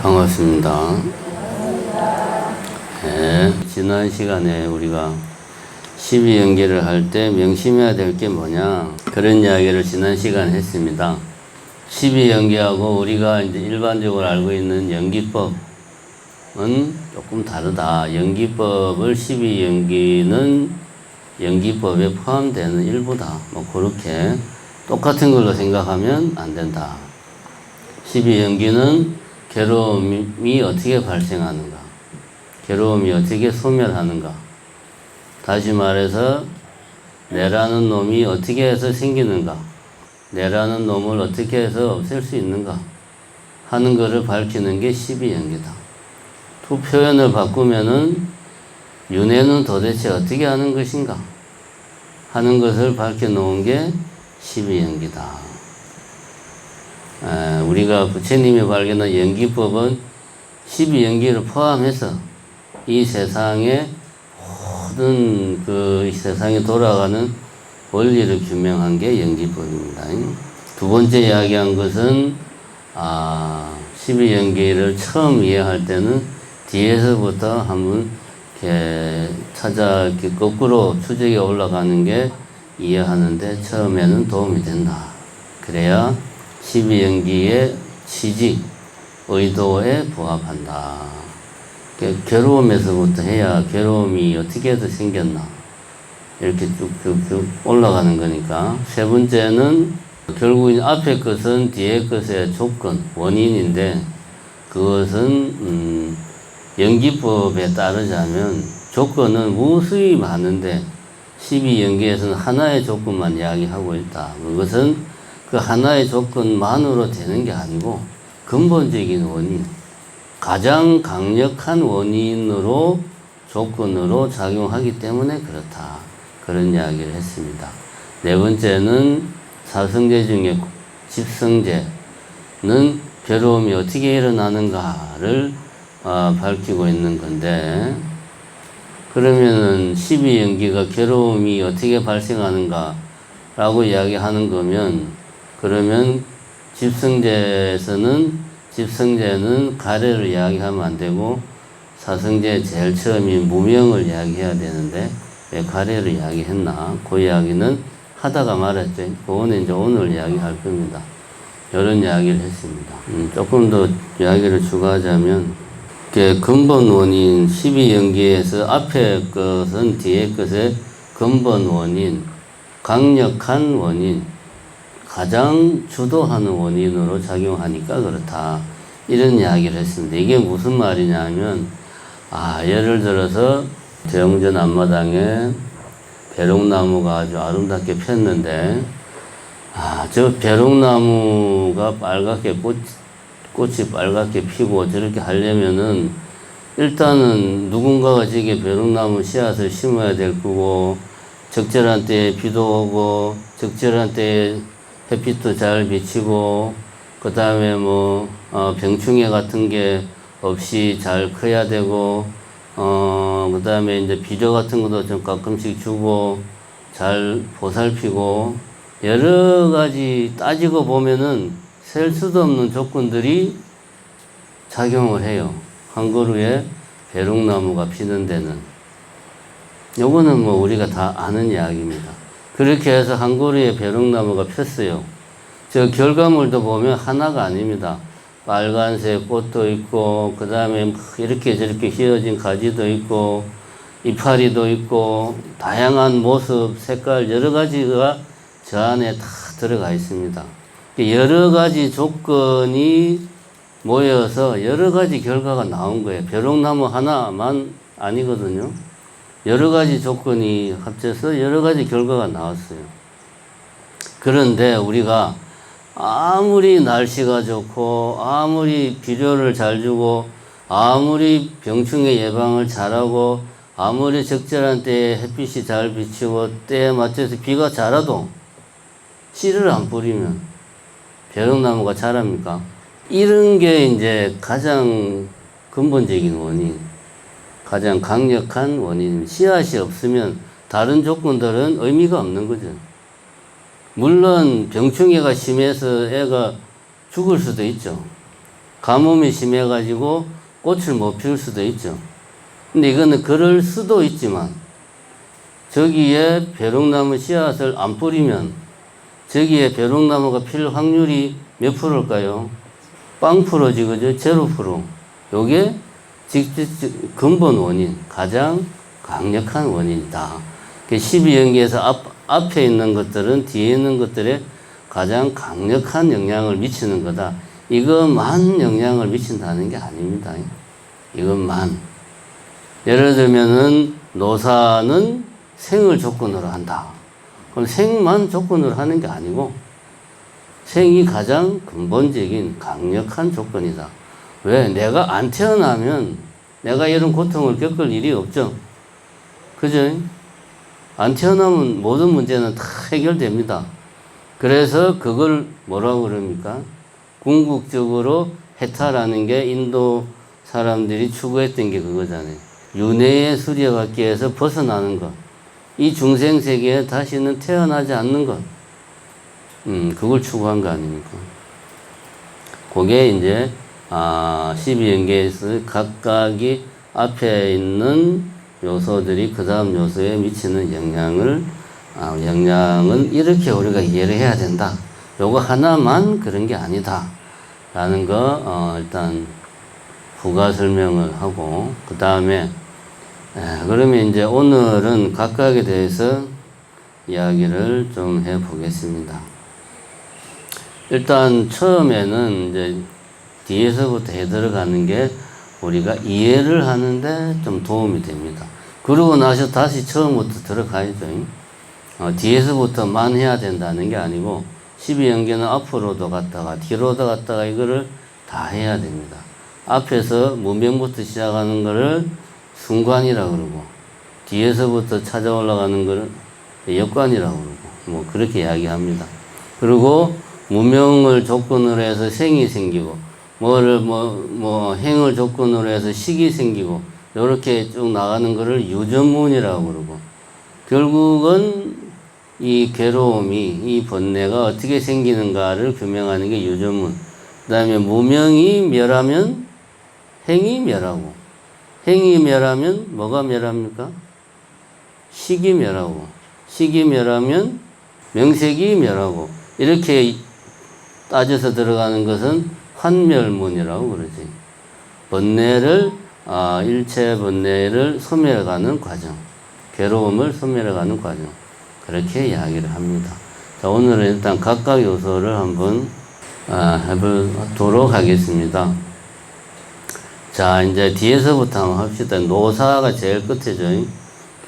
반갑습니다. 네, 지난 시간에 우리가 12연계를 할 때 명심해야 될 게 뭐냐 그런 이야기를 지난 시간에 했습니다. 12연계하고 우리가 이제 일반적으로 알고 있는 연기법은 조금 다르다. 연기법을 12연기는 연기법에 포함되는 일부다. 뭐 그렇게 똑같은 걸로 생각하면 안 된다. 12연기는 괴로움이 어떻게 발생하는가, 괴로움이 어떻게 소멸하는가, 다시 말해서 내라는 놈이 어떻게 해서 생기는가, 내라는 놈을 어떻게 해서 없앨 수 있는가 하는 것을 밝히는 게 12연기다. 두 표현을 바꾸면은 윤회는 도대체 어떻게 하는 것인가 하는 것을 밝혀놓은 게 12연기다. 우리가 부처님이 발견한 연기법은 12연기를 포함해서 이 세상의 모든 그 세상에 돌아가는 원리를 규명한 게 연기법입니다. 두 번째 이야기한 것은 12연기를 처음 이해할 때는 뒤에서부터 한번 이렇게 이렇게 거꾸로 추적에 올라가는 게 이해하는데 처음에는 도움이 된다. 그래야 12연기의 취지, 의도에 부합한다. 괴로움에서부터 해야 괴로움이 어떻게 해서 생겼나 이렇게 쭉쭉쭉 올라가는 거니까. 세 번째는 결국 앞에 것은 뒤에 것의 조건, 원인인데 그것은 연기법에 따르자면 조건은 무수히 많은데 12연기에서는 하나의 조건만 이야기하고 있다. 그것은 그 하나의 조건만으로 되는 게 아니고 근본적인 원인, 가장 강력한 원인으로 조건으로 작용하기 때문에 그렇다. 그런 이야기를 했습니다. 네 번째는 사성제 중에 집성제는 괴로움이 어떻게 일어나는가를 밝히고 있는 건데, 그러면은 12연기가 괴로움이 어떻게 발생하는가 라고 이야기하는 거면, 그러면 집성제는 가래를 이야기하면 안 되고 사성제 제일 처음인 무명을 이야기해야 되는데 왜 가래를 이야기했나? 그 이야기는 하다가 말았죠. 그거는 이제 오늘 이야기할 겁니다. 이런 이야기를 했습니다. 조금 더 이야기를 추가하자면 근본 원인 12연기에서 앞에 것은 뒤에 것의 근본 원인, 강력한 원인, 가장 주도하는 원인으로 작용하니까 그렇다. 이런 이야기를 했습니다. 이게 무슨 말이냐면, 예를 들어서 대웅전 앞마당에 벼룩나무가 아주 아름답게 폈는데, 저 벼룩나무가 빨갛게 꽃이 빨갛게 피고 저렇게 하려면은 일단은 누군가가 저게 벼룩나무 씨앗을 심어야 될 거고, 적절한 때에 비도 오고, 적절한 때에 햇빛도 잘 비치고, 그 다음에 병충해 같은 게 없이 잘 커야 되고, 그 다음에 이제 비료 같은 것도 좀 가끔씩 주고, 잘 보살피고, 여러 가지 따지고 보면은 셀 수도 없는 조건들이 작용을 해요. 한 그루에 벼룩나무가 피는 데는. 요거는 우리가 다 아는 이야기입니다. 그렇게 해서 한 그루에 벼룩나무가 폈어요. 저 결과물도 보면 하나가 아닙니다. 빨간색 꽃도 있고, 그 다음에 이렇게 저렇게 휘어진 가지도 있고, 이파리도 있고, 다양한 모습, 색깔, 여러 가지가 저 안에 다 들어가 있습니다. 여러 가지 조건이 모여서 여러 가지 결과가 나온 거예요. 벼룩나무 하나만 아니거든요. 여러 가지 조건이 합쳐서 여러 가지 결과가 나왔어요. 그런데 우리가 아무리 날씨가 좋고, 아무리 비료를 잘 주고, 아무리 병충해 예방을 잘하고, 아무리 적절한 때에 햇빛이 잘 비치고, 때에 맞춰서 비가 잘 와도 씨를 안 뿌리면 벼룩나무가 자랍니까? 이런 게 이제 가장 근본적인 원인, 가장 강력한 원인. 씨앗이 없으면 다른 조건들은 의미가 없는 거죠. 물론 병충해가 심해서 애가 죽을 수도 있죠. 가뭄이 심해가지고 꽃을 못 피울 수도 있죠. 근데 이거는 그럴 수도 있지만 저기에 벼룩나무 씨앗을 안 뿌리면 저기에 벼룩나무가 필 확률이 몇 프로일까요? 0%지, 그죠? 0%. 요게 직접 근본 원인, 가장 강력한 원인이다. 12연계에서 앞에 있는 것들은 뒤에 있는 것들에 가장 강력한 영향을 미치는 거다. 이것만 영향을 미친다는 게 아닙니다. 이것만. 예를 들면은 노사는 생을 조건으로 한다. 그럼 생만 조건으로 하는 게 아니고 생이 가장 근본적인 강력한 조건이다. 왜? 내가 안 태어나면 내가 이런 고통을 겪을 일이 없죠. 그죠? 안 태어나면 모든 문제는 다 해결됩니다. 그래서 그걸 뭐라고 그럽니까? 궁극적으로 해탈하는 게 인도 사람들이 추구했던 게 그거잖아요. 윤회의 수레바퀴에서 벗어나는 것. 이 중생 세계에 다시는 태어나지 않는 것. 그걸 추구한 거 아닙니까? 그게 이제 12연계에서 각각이 앞에 있는 요소들이 그 다음 요소에 미치는 영향은 이렇게 우리가 이해를 해야 된다. 요거 하나만 그런 게 아니다. 라는 거, 일단, 부가 설명을 하고, 그 다음에, 그러면 이제 오늘은 각각에 대해서 이야기를 좀 해 보겠습니다. 일단, 처음에는 이제 뒤에서부터 해 들어가는 게 우리가 이해를 하는데 좀 도움이 됩니다. 그러고 나서 다시 처음부터 들어가야죠. 뒤에서부터만 해야 된다는 게 아니고 12연계는 앞으로도 갔다가 뒤로도 갔다가 이거를 다 해야 됩니다. 앞에서 문명부터 시작하는 거를 순관이라고 그러고 뒤에서부터 찾아 올라가는 거를 역관이라고 그러고 뭐 그렇게 이야기합니다. 그리고 문명을 조건으로 해서 생이 생기고 행을 조건으로 해서 식이 생기고 이렇게 쭉 나가는 거를 유전문이라고 그러고 결국은 이 괴로움이 이 번뇌가 어떻게 생기는가를 규명하는 게 유전문. 그 다음에 무명이 멸하면 행이 멸하고 행이 멸하면 뭐가 멸합니까? 식이 멸하고 식이 멸하면 명색이 멸하고 이렇게 따져서 들어가는 것은 환멸문이라고 그러지. 번뇌를 일체 번뇌를 소멸해가는 과정, 괴로움을 소멸해가는 과정 그렇게 이야기를 합니다. 자, 오늘은 일단 각각 요소를 한번 해보도록 하겠습니다. 자, 이제 뒤에서부터 한번 합시다. 노사가 제일 끝이죠.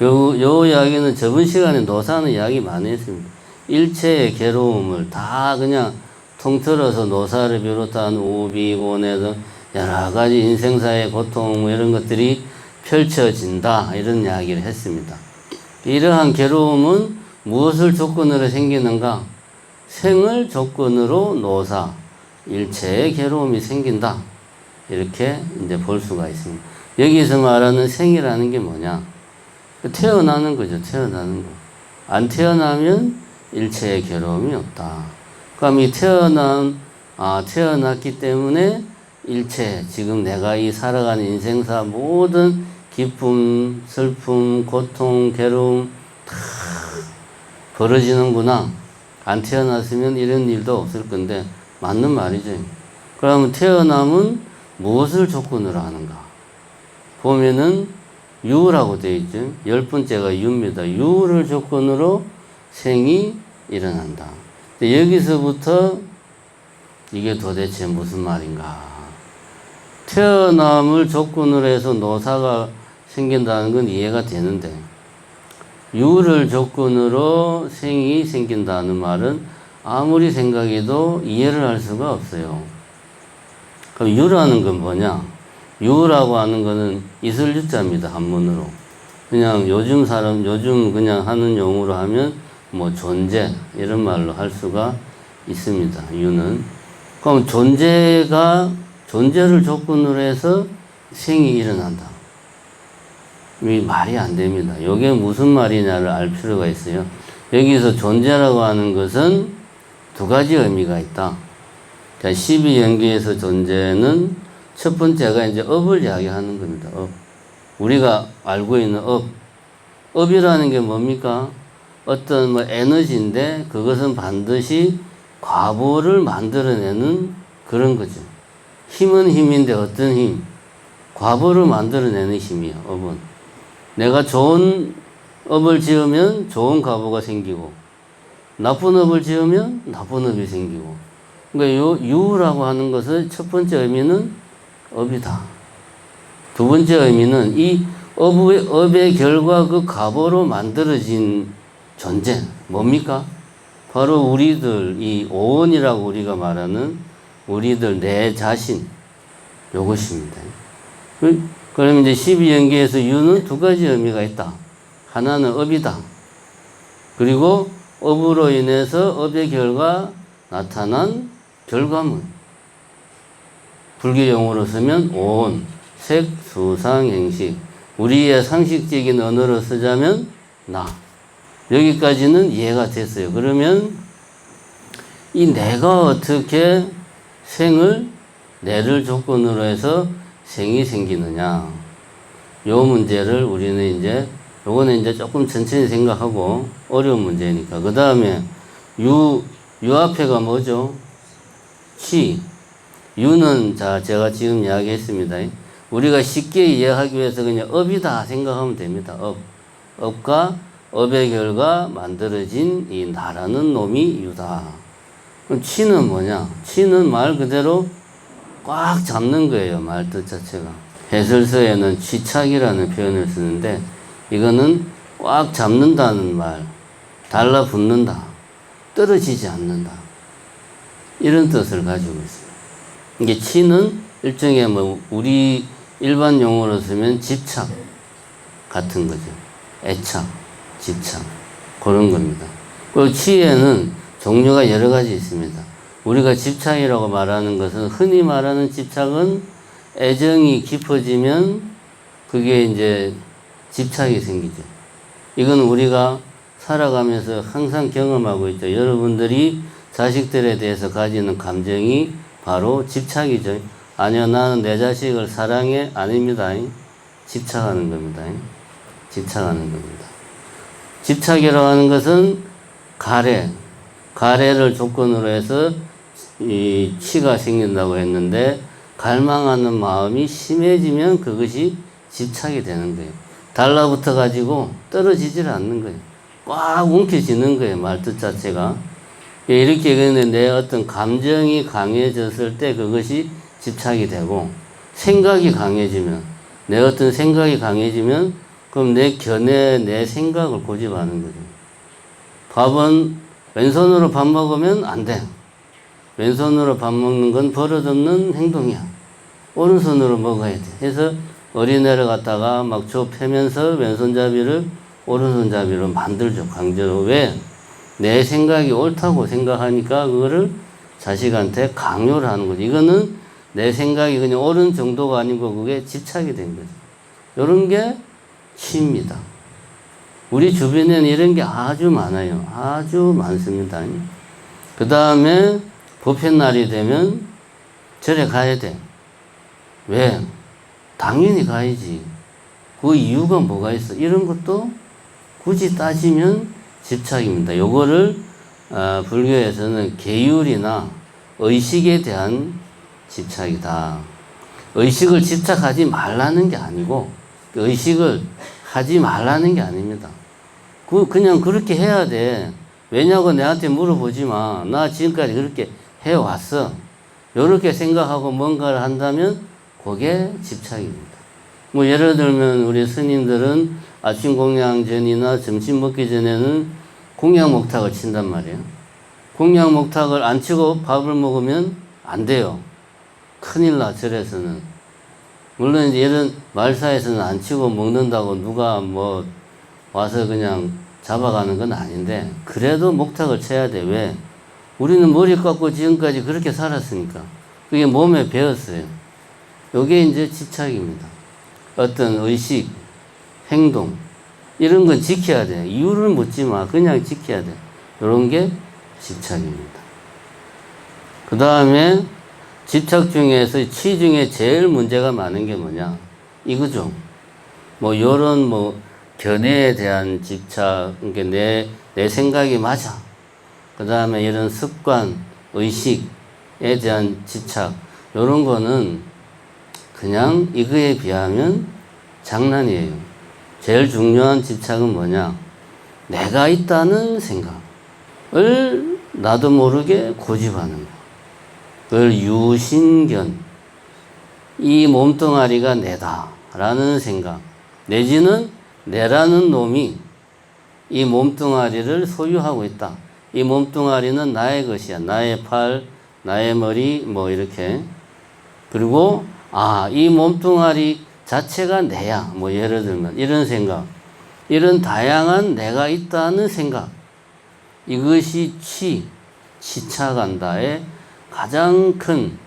요 이야기는 저번 시간에 노사는 이야기 많이 했습니다. 일체의 괴로움을 다 그냥 통틀어서 노사를 비롯한 우비, 고뇌 등 여러 가지 인생사의 고통 이런 것들이 펼쳐진다 이런 이야기를 했습니다. 이러한 괴로움은 무엇을 조건으로 생기는가? 생을 조건으로 노사, 일체의 괴로움이 생긴다. 이렇게 이제 볼 수가 있습니다. 여기서 말하는 생이라는 게 뭐냐? 태어나는 거죠. 태어나는 거. 안 태어나면 일체의 괴로움이 없다. 그럼 이 태어났기 때문에 일체, 지금 내가 이 살아가는 인생사 모든 기쁨, 슬픔, 고통, 괴로움 다 벌어지는구나. 안 태어났으면 이런 일도 없을 건데 맞는 말이죠. 그러면 태어남은 무엇을 조건으로 하는가? 보면은 유라고 되어 있죠. 10번째가 유입니다. 유를 조건으로 생이 일어난다. 여기서부터 이게 도대체 무슨 말인가? 태어남을 조건으로 해서 노사가 생긴다는 건 이해가 되는데 유를 조건으로 생이 생긴다는 말은 아무리 생각해도 이해를 할 수가 없어요. 그럼 유라는 건 뭐냐? 유라고 하는 거는 있을 유자입니다. 한문으로. 그냥 요즘 그냥 하는 용어로 하면 뭐 존재 이런 말로 할 수가 있습니다. 유는. 그럼 존재를 조건으로 해서 생이 일어난다. 이 말이 안 됩니다. 이게 무슨 말이냐를 알 필요가 있어요. 여기서 존재라고 하는 것은 두 가지 의미가 있다. 자, 12연기에서 존재는 첫 번째가 이제 업을 이야기하는 겁니다. 업. 우리가 알고 있는 업. 업이라는 게 뭡니까? 어떤 뭐 에너지인데 그것은 반드시 과보를 만들어내는 그런 거죠. 힘은 힘인데 어떤 힘? 과보를 만들어내는 힘이야, 업은. 내가 좋은 업을 지으면 좋은 과보가 생기고, 나쁜 업을 지으면 나쁜 업이 생기고. 그러니까 요 유라고 하는 것의 첫 번째 의미는 업이다. 두 번째 의미는 이 업의 결과 그 과보로 만들어진 존재, 뭡니까? 바로 우리들, 이 오온이라고 우리가 말하는 우리들 내 자신, 요것입니다. 그럼 이제 12연계에서 유는 두 가지 의미가 있다. 하나는 업이다. 그리고 업으로 인해서 업의 결과 나타난 결과물. 불교 용어로 쓰면 오온, 색, 수상, 행식. 우리의 상식적인 언어로 쓰자면 나. 여기까지는 이해가 됐어요. 그러면 이 내가 어떻게 내를 조건으로 해서 생이 생기느냐. 요 문제를 우리는 요거는 조금 천천히 생각하고 어려운 문제니까. 그 다음에 유 앞에가 뭐죠? 치. 유는 제가 지금 이야기했습니다. 우리가 쉽게 이해하기 위해서 그냥 업이다 생각하면 됩니다. 업과 업의 결과 만들어진 이 나라는 놈이 유다. 그럼 치는 뭐냐? 치는 말 그대로 꽉 잡는 거예요. 말 뜻 자체가. 해설서에는 취착이라는 표현을 쓰는데 이거는 꽉 잡는다는 말, 달라붙는다, 떨어지지 않는다. 이런 뜻을 가지고 있어요. 이게 치는 일종의 우리 일반 용어로 쓰면 집착 같은 거죠. 애착, 집착. 그런 겁니다. 그리고 치에는 종류가 여러 가지 있습니다. 우리가 집착이라고 말하는 것은 흔히 말하는 집착은 애정이 깊어지면 그게 집착이 생기죠. 이건 우리가 살아가면서 항상 경험하고 있죠. 여러분들이 자식들에 대해서 가지는 감정이 바로 집착이죠. 아니요, 나는 내 자식을 사랑해. 아닙니다. 집착하는 겁니다. 집착하는 겁니다. 집착이라고 하는 것은 가래를 조건으로 해서 이 치가 생긴다고 했는데 갈망하는 마음이 심해지면 그것이 집착이 되는 거예요. 달라붙어 가지고 떨어지질 않는 거예요. 꽉 움켜쥐는 거예요. 말뜻 자체가. 이렇게 내 어떤 감정이 강해졌을 때 그것이 집착이 되고, 생각이 강해지면, 내 어떤 생각이 강해지면 그럼 내 생각을 고집하는 거죠. 밥은 왼손으로 밥 먹으면 안 돼. 왼손으로 밥 먹는 건 버릇없는 행동이야. 오른손으로 먹어야 돼. 해서 어린애를 갖다가 막 좁혀면서 왼손잡이를 오른손잡이로 만들죠. 강제로. 왜? 내 생각이 옳다고 생각하니까 그거를 자식한테 강요를 하는 거죠. 이거는 내 생각이 그냥 옳은 정도가 아니고 그게 집착이 된 거죠. 이런 게 치입니다. 우리 주변에는 이런 게 아주 많아요. 아주 많습니다. 그 다음에 법회날이 되면 절에 가야 돼. 왜? 당연히 가야지. 그 이유가 뭐가 있어? 이런 것도 굳이 따지면 집착입니다. 요거를 불교에서는 계율이나 의식에 대한 집착이다. 의식을 집착하지 말라는 게 아니고 의식을 하지 말라는 게 아닙니다. 그냥 그렇게 해야 돼. 왜냐고 내한테 물어보지 마. 나 지금까지 그렇게 해왔어. 이렇게 생각하고 뭔가를 한다면 그게 집착입니다. 예를 들면 우리 스님들은 아침 공양 전이나 점심 먹기 전에는 공양 목탁을 친단 말이에요. 공양 목탁을 안 치고 밥을 먹으면 안 돼요. 큰일 나, 절에서는. 물론 이런 말사에서는 안 치고 먹는다고 누가 와서 그냥 잡아가는 건 아닌데, 그래도 목탁을 쳐야 돼. 왜? 우리는 머리 깎고 지금까지 그렇게 살았으니까. 그게 몸에 배었어요. 이게 집착입니다. 어떤 의식, 행동, 이런 건 지켜야 돼. 이유를 묻지 마. 그냥 지켜야 돼. 이런 게 집착입니다. 그 다음에 집착 중에서 치 중에 제일 문제가 많은 게 뭐냐? 이거죠. 뭐, 요런 뭐, 견해에 대한 집착, 그러니까 내 생각이 맞아. 그 다음에 이런 습관, 의식에 대한 집착, 요런 거는 그냥 이거에 비하면 장난이에요. 제일 중요한 집착은 뭐냐? 내가 있다는 생각을 나도 모르게 고집하는 거. 그걸 유신견, 이 몸뚱아리가 내다라는 생각, 내지는 내라는 놈이 이 몸뚱아리를 소유하고 있다. 이 몸뚱아리는 나의 것이야. 나의 팔, 나의 머리, 뭐 이렇게. 그리고 이 몸뚱아리 자체가 내야. 뭐 예를 들면 이런 생각, 이런 다양한 내가 있다는 생각, 이것이 치착한다의 가장 큰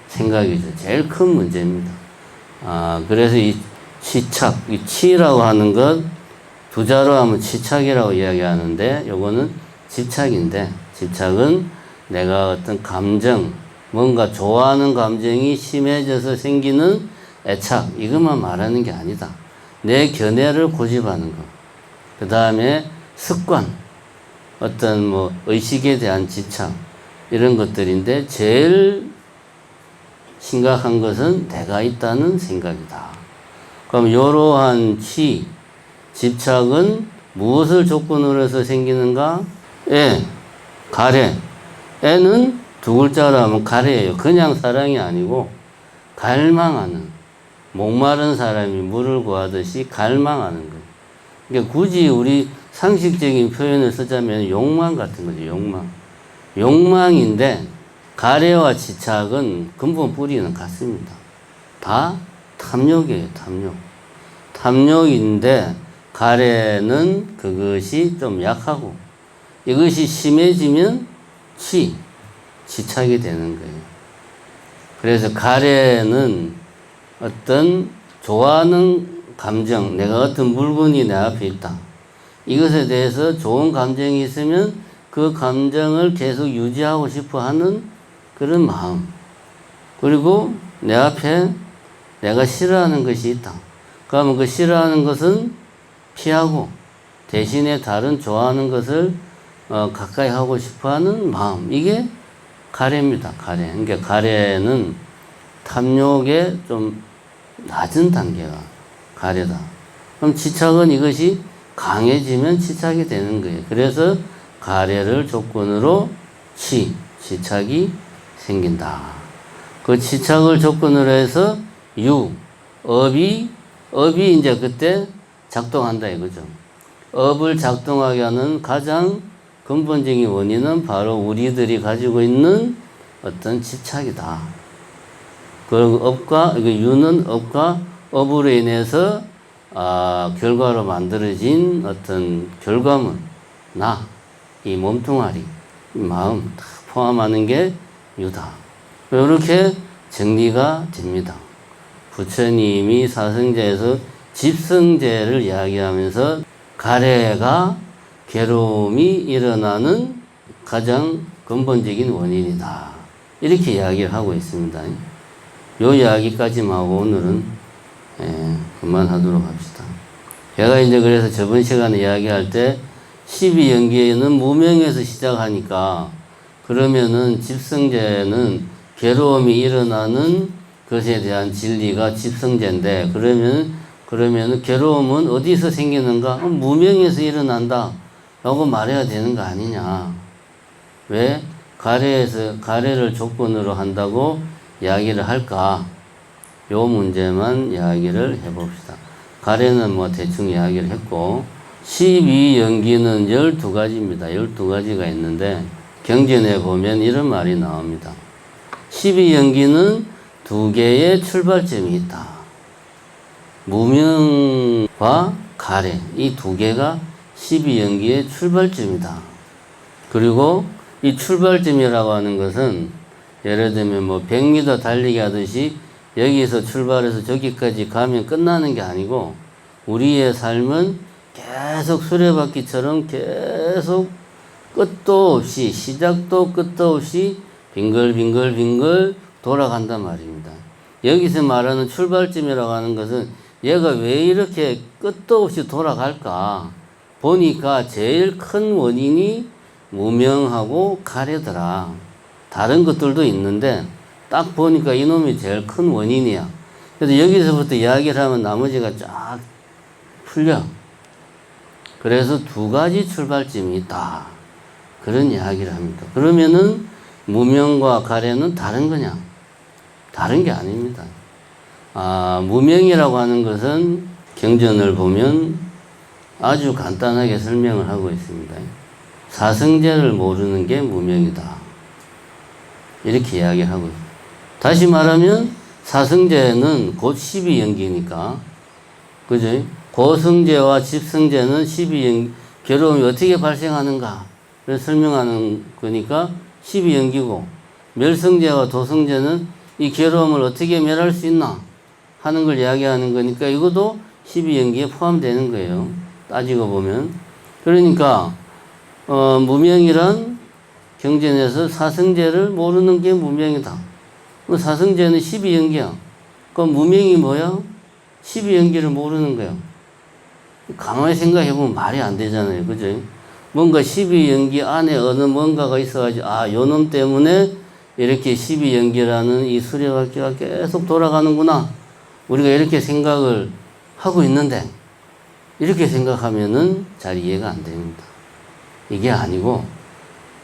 생각이죠. 제일 큰 문제입니다. 그래서 이 치착, 이 치라고 하는 것, 두 자로 하면 치착이라고 이야기하는데, 요거는 집착인데, 집착은 내가 어떤 감정, 뭔가 좋아하는 감정이 심해져서 생기는 애착, 이것만 말하는 게 아니다. 내 견해를 고집하는 것. 그 다음에 습관, 어떤 뭐 의식에 대한 집착, 이런 것들인데, 제일 심각한 것은 내가 있다는 생각이다. 그럼 이러한 집착은 무엇을 조건으로 해서 생기는가? 가래. 애는 두 글자로 하면 가래예요. 그냥 사랑이 아니고 갈망하는, 목마른 사람이 물을 구하듯이 갈망하는 거예요. 그러니까 굳이 우리 상식적인 표현을 쓰자면 욕망 같은 거죠. 욕망인데 가래와 집착은 근본 뿌리는 같습니다. 다 탐욕이에요. 탐욕인데 가래는 그것이 좀 약하고 이것이 심해지면 집착이 되는 거예요. 그래서 가래는 어떤 좋아하는 감정, 내가 어떤 물건이 내 앞에 있다. 이것에 대해서 좋은 감정이 있으면 그 감정을 계속 유지하고 싶어 하는 그런 마음. 그리고 내 앞에 내가 싫어하는 것이 있다. 그러면 그 싫어하는 것은 피하고 대신에 다른 좋아하는 것을 가까이 하고 싶어 하는 마음. 이게 가래입니다. 가래. 그러니까 가래는 탐욕의 좀 낮은 단계가 가래다. 그럼 집착은 이것이 강해지면 집착이 되는 거예요. 그래서 가래를 조건으로 집착이 생긴다. 그 집착을 조건으로 해서 업이 이제 그때 작동한다 이거죠. 업을 작동하게 하는 가장 근본적인 원인은 바로 우리들이 가지고 있는 어떤 집착이다. 그 유는 업으로 인해서 결과로 만들어진 어떤 결과물, 이 몸뚱아리, 이 마음 다 포함하는 게 유다. 이렇게 정리가 됩니다. 부처님이 사성제에서 집성제를 이야기하면서 가래가 괴로움이 일어나는 가장 근본적인 원인이다. 이렇게 이야기를 하고 있습니다. 요 이야기까지만 하고 오늘은 그만하도록 합시다. 제가 이제 그래서 저번 시간에 이야기할 때 12연기에는 무명에서 시작하니까 그러면은 집성제는 괴로움이 일어나는 것에 대한 진리가 집성제인데 그러면은 괴로움은 어디서 생기는가? 무명에서 일어난다 라고 말해야 되는 거 아니냐. 왜 가래를 조건으로 한다고 이야기를 할까? 요 문제만 이야기를 해봅시다. 가래는 뭐 대충 이야기를 했고 12연기는 12가지입니다. 12가지가 있는데 경전에 보면 이런 말이 나옵니다. 12연기는 두 개의 출발점이 있다. 무명과 가래, 이 두 개가 12연기의 출발점이다. 그리고 이 출발점이라고 하는 것은 예를 들면 뭐 100m 달리기 하듯이 여기서 출발해서 저기까지 가면 끝나는 게 아니고 우리의 삶은 계속 수레바퀴처럼 계속 끝도 없이 시작도 끝도 없이 빙글빙글 돌아간단 말입니다. 여기서 말하는 출발점이라고 하는 것은 얘가 왜 이렇게 끝도 없이 돌아갈까 보니까 제일 큰 원인이 무명하고 가래더라. 다른 것들도 있는데 딱 보니까 이놈이 제일 큰 원인이야. 그래서 여기서부터 이야기를 하면 나머지가 쫙 풀려. 그래서 두 가지 출발점이 있다. 그런 이야기를 합니다. 그러면은 무명과 가래는 다른 거냐? 다른 게 아닙니다. 무명이라고 하는 것은 경전을 보면 아주 간단하게 설명을 하고 있습니다. 사성제를 모르는 게 무명이다. 이렇게 이야기를 하고 있습니다. 다시 말하면 사성제는 곧 12연기니까, 그죠? 고성제와 집성제는 12연기, 괴로움이 어떻게 발생하는가를 설명하는 거니까 12연기고, 멸성제와 도성제는 이 괴로움을 어떻게 멸할 수 있나 하는 걸 이야기하는 거니까 이것도 12연기에 포함되는 거예요. 따지고 보면. 그러니까 무명이란 경전에서 사성제를 모르는 게 무명이다. 사성제는 12연기야. 그럼 무명이 뭐야? 12연기를 모르는 거야. 가만히 생각해보면 말이 안 되잖아요. 그죠? 뭔가 12연기 안에 어느 뭔가가 있어가지고 요놈 때문에 이렇게 12연기라는 이 수레바퀴가 계속 돌아가는구나. 우리가 이렇게 생각을 하고 있는데 이렇게 생각하면은 잘 이해가 안 됩니다. 이게 아니고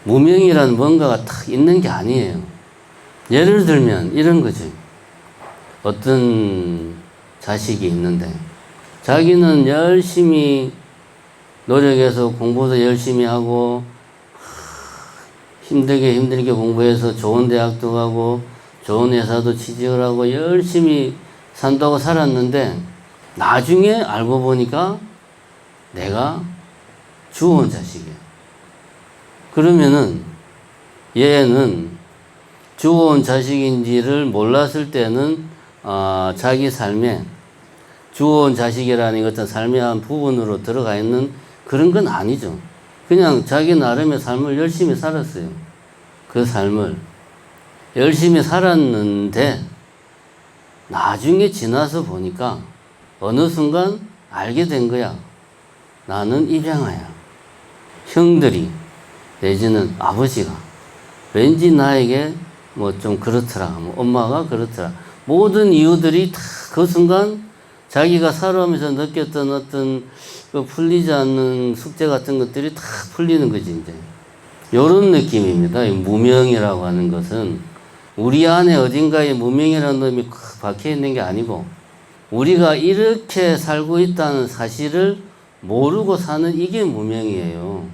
무명이라는 뭔가가 딱 있는 게 아니에요. 예를 들면 이런 거지. 어떤 자식이 있는데 자기는 열심히 노력해서 공부도 열심히 하고 힘들게 공부해서 좋은 대학도 가고 좋은 회사도 취직을 하고 열심히 산다고 살았는데 나중에 알고 보니까 내가 주워온 자식이야. 그러면은 얘는 주워온 자식인지를 몰랐을 때는 자기 삶에 주워온 자식이라는 어떤 삶의 한 부분으로 들어가 있는 그런 건 아니죠. 그냥 자기 나름의 삶을 열심히 살았어요. 그 삶을 열심히 살았는데 나중에 지나서 보니까 어느 순간 알게 된 거야. 나는 입양아야. 형들이 내지는 아버지가 왠지 나에게 뭐 좀 그렇더라. 뭐 엄마가 그렇더라. 모든 이유들이 다 그 순간 자기가 살아오면서 느꼈던 어떤 그 풀리지 않는 숙제 같은 것들이 다 풀리는 거지, 이제. 요런 느낌입니다. 이 무명이라고 하는 것은 우리 안에 어딘가에 무명이라는 놈이 박혀 있는 게 아니고 우리가 이렇게 살고 있다는 사실을 모르고 사는 이게 무명이에요.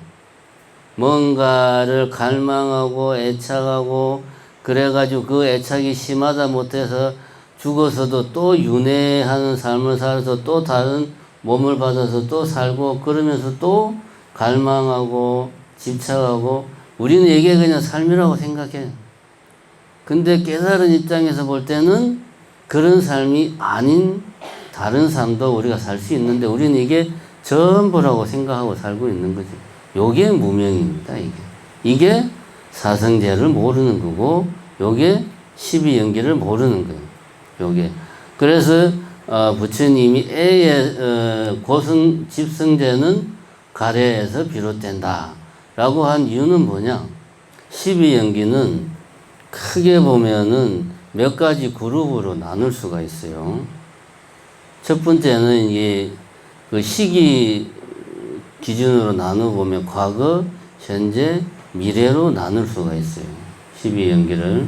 뭔가를 갈망하고 애착하고 그래가지고 그 애착이 심하다 못해서 죽어서도 또 윤회하는 삶을 살아서 또 다른 몸을 받아서 또 살고 그러면서 또 갈망하고 집착하고 우리는 이게 그냥 삶이라고 생각해. 근데 깨달은 입장에서 볼 때는 그런 삶이 아닌 다른 삶도 우리가 살 수 있는데 우리는 이게 전부라고 생각하고 살고 있는 거지. 요게 무명입니다. 이게 사성제를 모르는 거고 요게 12연기를 모르는 거예요. 요게. 그래서 부처님이 애의 고성 집성제는 가래에서 비롯된다 라고 한 이유는 뭐냐? 12연기는 크게 보면은 몇 가지 그룹으로 나눌 수가 있어요. 첫 번째는 그 시기 기준으로 나눠보면 과거, 현재, 미래로 나눌 수가 있어요. 12연기를.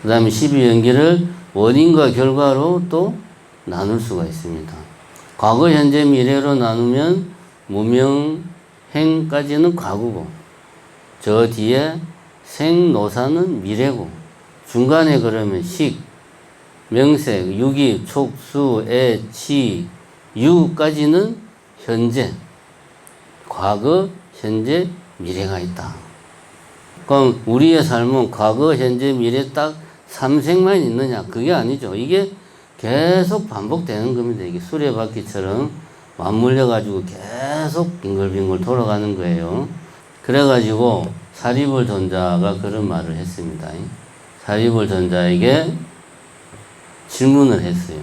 그 다음에 12연기를 원인과 결과로 또 나눌 수가 있습니다. 과거, 현재, 미래로 나누면 무명, 행까지는 과거고 저 뒤에 생, 노사는 미래고 중간에 그러면 식, 명색, 유기, 촉수, 애, 치, 유까지는 현재, 과거, 현재, 미래가 있다. 그럼 우리의 삶은 과거, 현재, 미래 딱 삼생만 있느냐? 그게 아니죠. 이게 계속 반복되는 겁니다. 이게 수레바퀴처럼 맞물려가지고 계속 빙글빙글 돌아가는 거예요. 그래가지고 사리불 전자가 그런 말을 했습니다. 사리불 전자에게 질문을 했어요.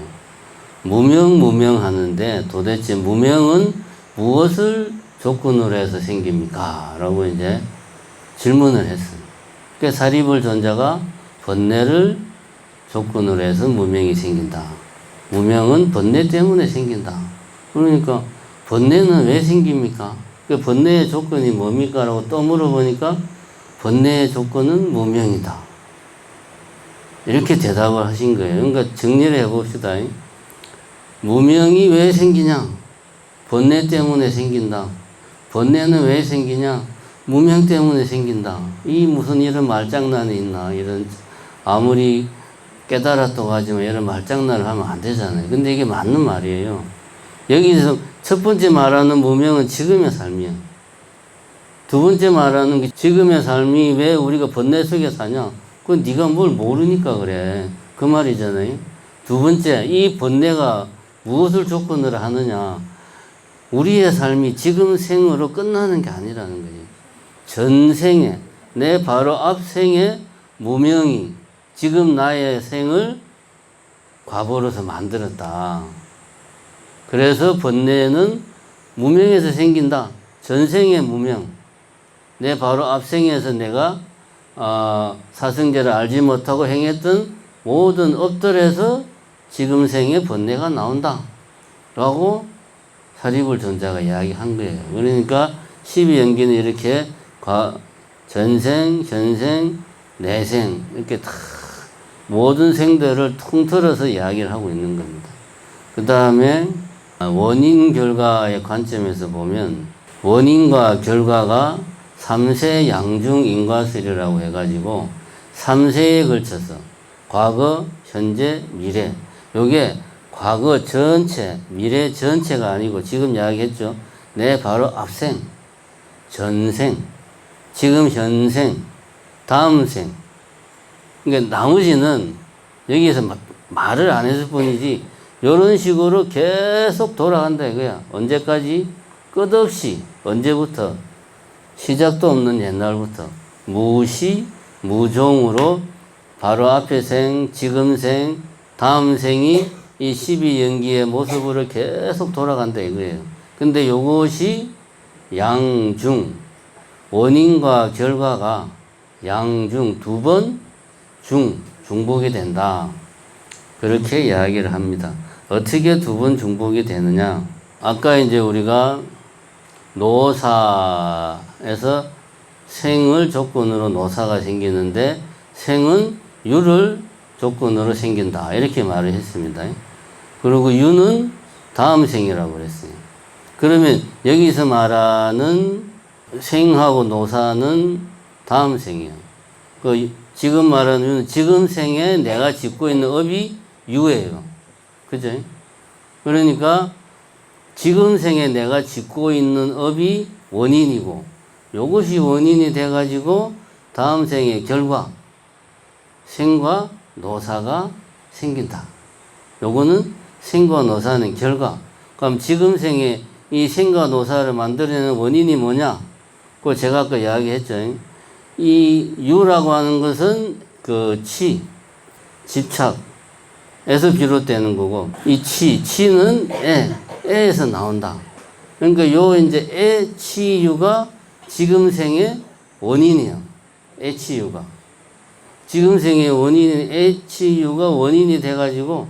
무명 하는데 도대체 무명은 무엇을 조건으로 해서 생깁니까? 라고 이제 질문을 했어요. 그러니까 사리불 전자가 번뇌를 조건으로 해서 무명이 생긴다. 무명은 번뇌 때문에 생긴다. 그러니까 번뇌는 왜 생깁니까? 그 번뇌의 조건이 뭡니까? 라고 또 물어보니까 번뇌의 조건은 무명이다. 이렇게 대답을 하신 거예요. 그러니까 정리를 해봅시다. 무명이 왜 생기냐? 번뇌 때문에 생긴다. 번뇌는 왜 생기냐? 무명 때문에 생긴다. 이 무슨 이런 말장난이 있나? 이런 아무리 깨달았다고 하지만 이런 말장난을 하면 안 되잖아요. 근데 이게 맞는 말이에요. 여기서 첫 번째 말하는 무명은 지금의 삶이야. 두 번째 말하는 게 지금의 삶이 왜 우리가 번뇌 속에 사냐? 그건 네가 뭘 모르니까 그래. 그 말이잖아요. 두 번째, 이 번뇌가 무엇을 조건으로 하느냐? 우리의 삶이 지금 생으로 끝나는 게 아니라는 거예요. 전생에, 내 바로 앞 생에 무명이 지금 나의 생을 과보로서 만들었다. 그래서 번뇌는 무명에서 생긴다. 전생의 무명. 내 바로 앞생에서 내가 사성제를 알지 못하고 행했던 모든 업들에서 지금 생에 번뇌가 나온다. 라고 사리불 전자가 이야기한 거예요. 그러니까 12연기는 이렇게 전생, 현생, 내생 이렇게 다 모든 생들을 통틀어서 이야기를 하고 있는 겁니다. 그 다음에 원인 결과의 관점에서 보면 원인과 결과가 3세 양중 인과설이라고 해가지고 3세에 걸쳐서 과거, 현재, 미래 요게 과거 전체, 미래 전체가 아니고 지금 이야기했죠. 내 바로 앞생, 전생, 지금 현생, 다음 생. 그러니까 나머지는 여기에서 말을 안 했을 뿐이지 이런 식으로 계속 돌아간다 이거야. 언제까지? 끝없이 언제부터? 시작도 없는 옛날부터 무시, 무종으로 바로 앞에 생, 지금 생, 다음 생이 이 12연기의 모습으로 계속 돌아간다 이거예요. 근데 요것이 양중, 원인과 결과가 양중 두 번 중복이 된다. 그렇게 이야기를 합니다. 어떻게 두 번 중복이 되느냐? 아까 이제 우리가 노사에서 생을 조건으로 노사가 생기는데 생은 유를 조건으로 생긴다. 이렇게 말을 했습니다. 그리고 유는 다음 생이라고 그랬어요. 그러면 여기서 말하는 생하고 노사는 다음 생이에요. 그 지금 말하는 유는 지금 생에 내가 짓고 있는 업이 유예요. 그죠? 그러니까 지금 생에 내가 짓고 있는 업이 원인이고 요것이 원인이 돼가지고 다음 생의 결과 생과 노사가 생긴다. 요거는 생과 노사는 결과. 그럼 지금 생에 이 생과 노사를 만들어내는 원인이 뭐냐? 그거 제가 아까 이야기했죠. 이 유라고 하는 것은 그 집착에서 비롯되는 거고, 이 치는 애에서 나온다. 그러니까 요 이제 치유가 지금 생의 원인이야. 치유가. 지금 생의 원인인 치유가 원인이 돼가지고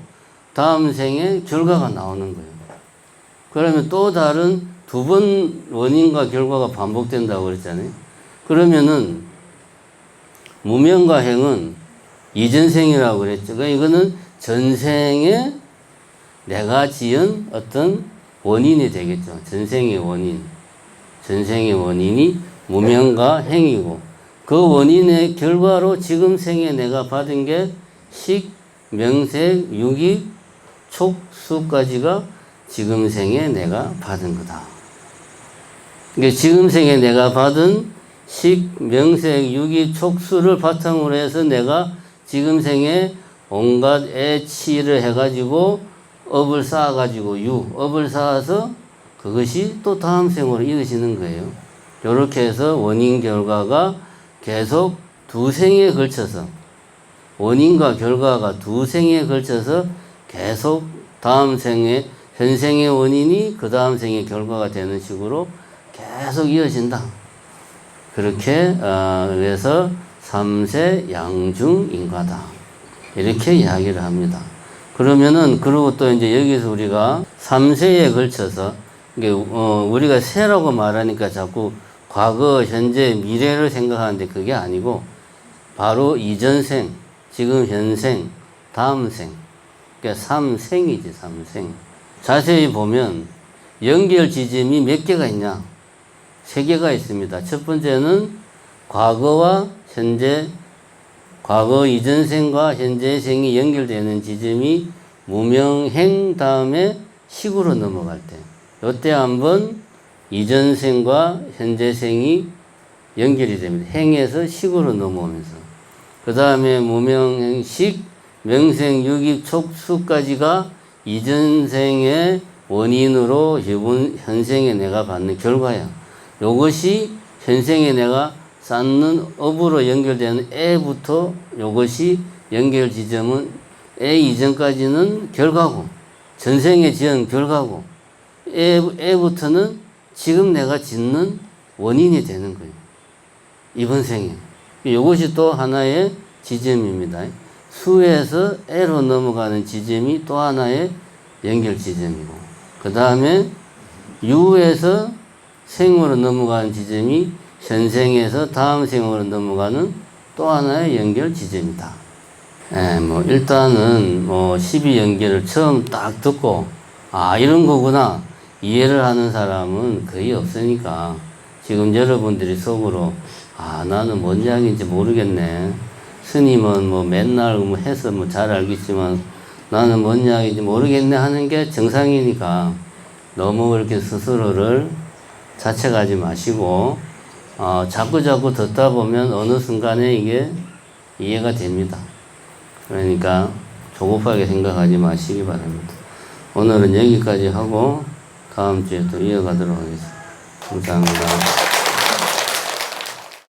다음 생에 결과가 나오는 거예요. 그러면 또 다른 두 번 원인과 결과가 반복된다고 그랬잖아요. 그러면은 무명과 행은 이전생이라고 그랬죠. 그러니까 이거는 전생에 내가 지은 어떤 원인이 되겠죠. 전생의 원인. 전생의 원인이 무명과 행이고 그 원인의 결과로 지금 생에 내가 받은 게 식, 명색, 유기, 촉수까지가 지금 생에 내가 받은 거다. 그러니까 지금 생에 내가 받은 식, 명색, 유기, 촉수를 바탕으로 해서 내가 지금 생에 온갖 치를 해가지고 업을 쌓아가지고 업을 쌓아서 그것이 또 다음 생으로 이어지는 거예요. 이렇게 해서 원인 결과가 계속 두 생에 걸쳐서 원인과 결과가 두 생에 걸쳐서 계속 다음 생에 현생의 원인이 그 다음 생의 결과가 되는 식으로 계속 이어진다. 그렇게 그래서 3세 양중인과다. 이렇게 이야기를 합니다. 그러면은 그리고 또 이제 여기서 우리가 3세에 걸쳐서 이게 우리가 세라고 말하니까 자꾸 과거, 현재, 미래를 생각하는데 그게 아니고 바로 이전생, 지금 현생, 다음 생. 그러니까 3생이지, 3생. 자세히 보면 연결 지점이 몇 개가 있냐? 3개가 있습니다. 첫 번째는 과거와 현재, 과거 이전생과 현재 생이 연결되는 지점이 무명행 다음에 식으로 넘어갈 때. 이때 한번 이전생과 현재생이 연결이 됩니다. 행에서 식으로 넘어오면서. 그 다음에 무명행식, 명생, 유기, 촉수까지가 이전생의 원인으로 이번 현생에 내가 받는 결과야. 요것이 현생에 내가 쌓는 업으로 연결되는 애부터 요것이 연결 지점은 애 이전까지는 결과고, 전생에 지은 결과고, 애부터는 지금 내가 짓는 원인이 되는 거예요. 이번 생에. 이것이 또 하나의 지점입니다. 수에서 애로 넘어가는 지점이 또 하나의 연결 지점이고, 그 다음에 유에서 생으로 넘어가는 지점이 현생에서 다음 생으로 넘어가는 또 하나의 연결 지점이다. 일단은 12연결을 처음 딱 듣고, 이런 거구나. 이해를 하는 사람은 거의 없으니까 지금 여러분들이 속으로 나는 뭔 이야기인지 모르겠네. 스님은 맨날 해서 잘 알겠지만 나는 뭔 이야기인지 모르겠네 하는 게 정상이니까 너무 그렇게 스스로를 자책하지 마시고 자꾸 듣다 보면 어느 순간에 이게 이해가 됩니다. 그러니까 조급하게 생각하지 마시기 바랍니다. 오늘은 여기까지 하고 다음 주에 또 이어가도록 하겠습니다. 감사합니다.